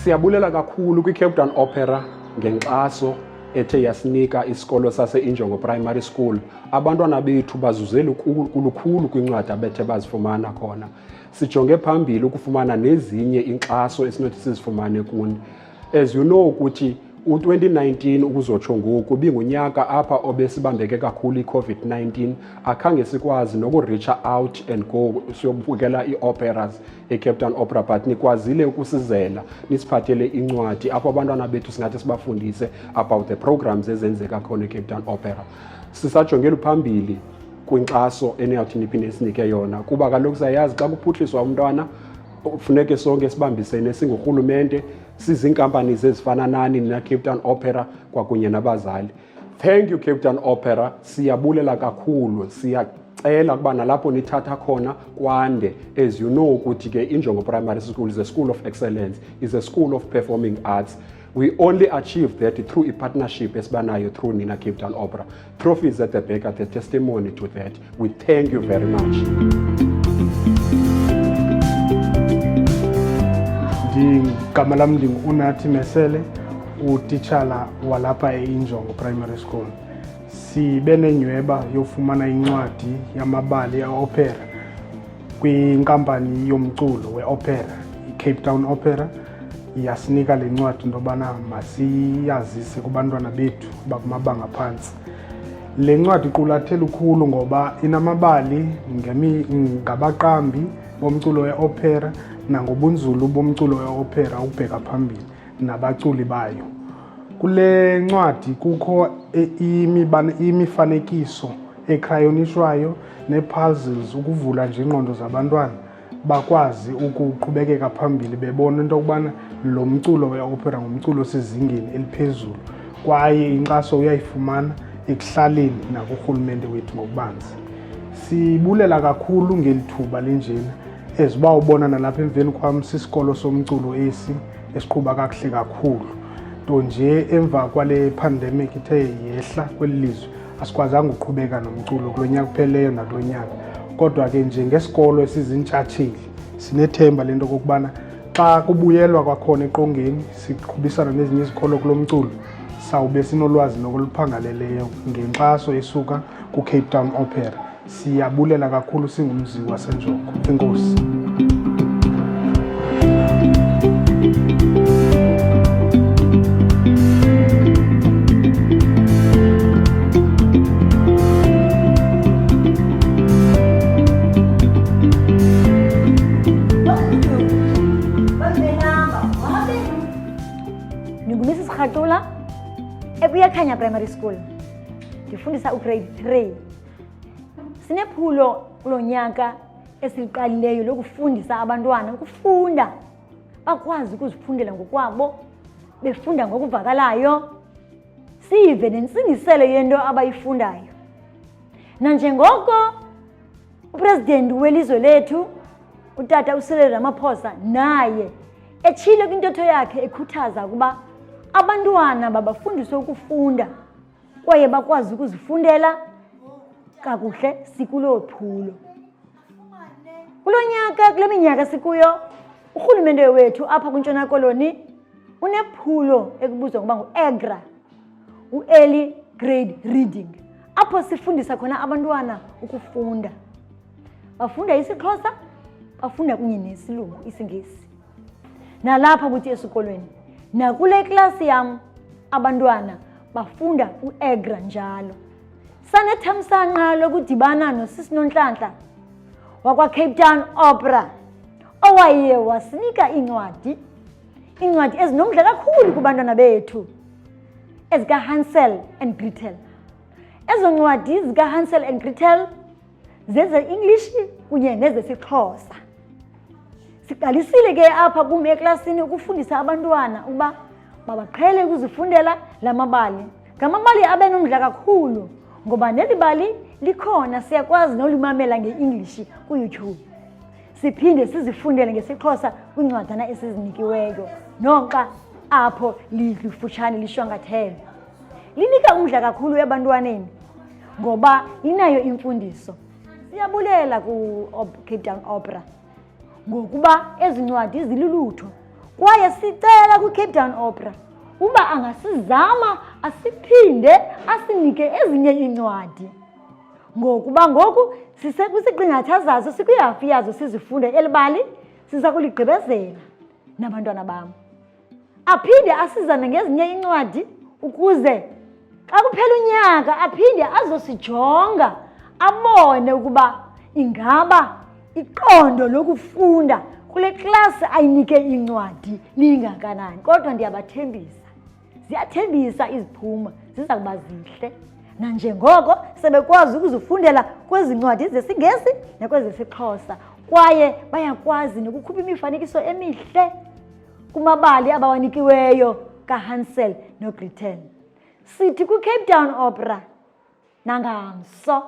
Siyabulela kakhulu kwi-Cape Town Opera ngenkxaso ethe yasinika isikolo sase-Injongo Primary School. Abantwana bethu bazuzele kulukhulu kwincwadi abethe bazifumana khona. Sijonge phambili ukufumana nezinye inkxaso esinothi sizifumane kuni. As you know ukuthi u-2019 ukuzotsho ngoku bingunyaka apha obesibambeke kakhulu i-COVID-19, akhange sikwazi noku-reach out and go siyobukela ii-operas e-Cape Town Opera, but nikwazile ukusizela nisiphathele incwadi apho abantwana bethu singathi sibafundise about the programs ezenzeka khona e-Cape Town Opera. Sisajongela phambili kwinkxaso eniyawuthi niphinde sinike yona, kuba kaloku sayazi xa kuphuhliswa umntwana kufuneke sonke sibambisene singurhulumente, sizinkampani ezifana nani na Cape Town Opera kwakunye nabazali. Thank you Cape Town Opera, siyabulela kakhulu, siyacela ukuba nalapho nithatha khona kwande. As you know ukuthi ke Injongo Primary School is a school of excellence, is a school of performing arts. We only achieve that through a partnership esibanayo through Nina Cape Town Opera. Trophies at the back are the testimony to that. We thank you very much. Igama lami ndinguNathi Mesele, utitshala walapha e-Injongo Primary School. Sibe nenyweba yofumana incwadi yamabali e-opera kwinkampani yomculo we-opera, i-Cape Town Opera. Yasinika le ncwadi ndobana masiyazise kubantwana bethu bakumabanga phansi. Le ncwadi iqulathe lukhulu ngoba inamabali ngabaqambi bomculo we-opera nangobunzulu bomculo we-opera ukubheka phambili nabaculi bayo. Kule ncwadi kukho imifanekiso ecrayonishwayo ne-puzzles ukuvula nje ingqondo zabantwana bakwazi ukuqhubekeka phambili bebona into okubana lo mculo we-opera ngumculo osezingeni eliphezulu, kwaye inkxaso uyayifumana ekuhlaleni nakurhulumente wethu ngokubanzi. Sibulela kakhulu ngelithuba lenjena eziba ubona nalapha emveni kwam sisikolo somculo esi esiqhuba kakuhle kakhulu. Nto nje emva kwale pandemic ithe yehla kweli lizwe asikwazanga uqhubeka nomculo kulo nyaka kupheleyo nakulo nyaka. Kodwa ke njengesikolo esizintshatsheli sinethemba lento kokubana xa kubuyelwa kwakhona eqongeni siqhubisana nezinye izikolo kulo mculo sawube sinolwazi nokuluphangaleleyo ngenkxaso esuka ku-Cape Town Opera. Siyabulela kakhulu singumzi waseNjongo. Enkosi. Ndumiso Nyoni, Primary School. Ndifundisa ugrade 3. Sinephulo kulo nyaka esiliqalileyo lokufundisa abantwana ukufunda, bakwazi ukuzifundela ngokwabo, befunda ngokuvakalayo, sive nentsingiselo yento abayifundayo. Nanjengoko upresident welizwe lethu utata uCyril Ramaphosa naye etshilo kwintetho yakhe ekhuthaza ukuba abantwana babafundiswe ukufunda kwaye bakwazi ukuzifundela kakuhle, sikulo phulo. Kulo nyaka, kule minyaka sikuyo, urhulumente wethu apha kwintshona koloni unephulo ekubuzwa ngoba ngu-EGRA, u-Early Grade Reading, apho sifundisa khona abantwana ukufunda. Bafunda isiXhosa, bafunda kunye nesilungu, isiNgesi. Nalapha kuthi esikolweni, nakule klasi yam abantwana bafunda u-EGRA njalo. Sanethamsanqa lokudibana nosisi Nonhlanhla wakwa Cape Town Opera owaye wasinika incwadi ezinomdla kakhulu kubantwana bethu ezika Hänsel and Gretel. Ezo ncwadi zika Hänsel and Gretel zeze English kunye nezesiXhosa. Siqalisile ke apha kum eklasini ukufundisa abantwana ukuba babaqhele ukuzifundela lamabali. Ngamabali abenomdla kakhulu ngoba nelibali likhona, siyakwazi nolimamela nge-English ku-YouTube. Siphinde sizifundele ngesiXhosa kwincwadana esizinikiweyo noxa apho lifutshane lishwankathele. Linika umdla kakhulu ebantwaneni ngoba linayo imfundiso. Siyabulela ku-Cape Town Opera ngokuba ezi ncwadi zilulutho kwaye sicela kwiCape Town Opera uba angasizama asiphinde asinike ezinye iincwadi. Ngokuba ngoku sisekwisigqingatha zazo sikwihafu yazo sizifunde elibali siza kuligqibezela nabantwana bam. Aphinde asizame ngezinye iincwadi ukuze xa kuphela unyaka aphinde azosijonga abone ukuba ingaba iqondo lokufunda kule klasi ayinike iincwadi lingakanani. Kodwa ndiyabathembisa, ziyathembisa iziphumo ziza kuba zihle. Nanjengoko sebekwazi ukuzifundela kwezi ncwadi zesiNgesi nakwezesiXhosa, kwaye bayakwazi nokukhupha imifanekiso emihle kumabali abawanikiweyo kaHänsel noGretel. Sithi kwiCape Town Opera nangamso.